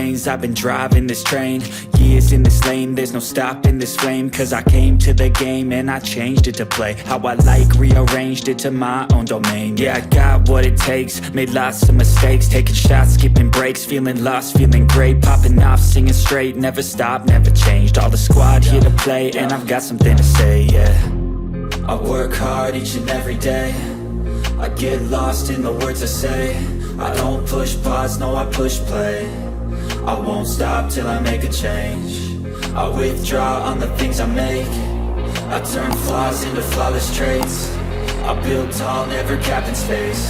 lanes, I've been driving this train. Years in this lane, there's no stopping this flame. Cause I came to the game and I changed it to play how I like, rearranged it to my own domain. Yeah, I got what it takes, made lots of mistakes, taking shots, skipping breaks, feeling lost, feeling great, popping off, singing straight, never stopped, never changed. All the squad here to play, and I've got something to say, yeah. I work hard each and every day, I get lost in the words I say. I don't push pause, no I push play. I won't stop till I make a change. I withdraw on the things I make. I turn flaws into flawless traits. I build tall, never capped in space.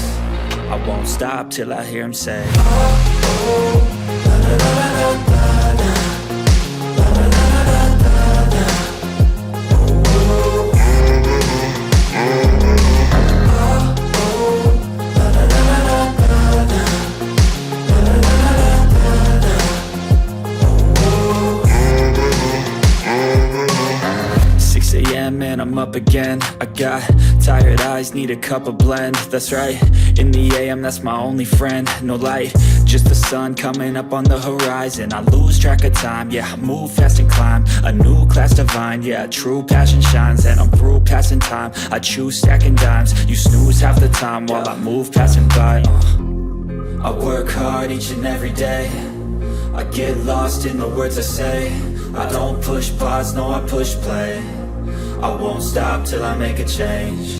I won't stop till I hear him say, oh, la, la, la, la, la, la. And I'm up again. I got tired eyes, need a cup of blend. That's right, in the AM, that's my only friend. No light, just the sun coming up on the horizon. I lose track of time, yeah, I move fast and climb a new class divine, yeah, true passion shines. And I'm through passing time, I choose stacking dimes. You snooze half the time while I move passing by. I work hard each and every day, I get lost in the words I say. I don't push pause, no I push play. I won't stop till I make a change.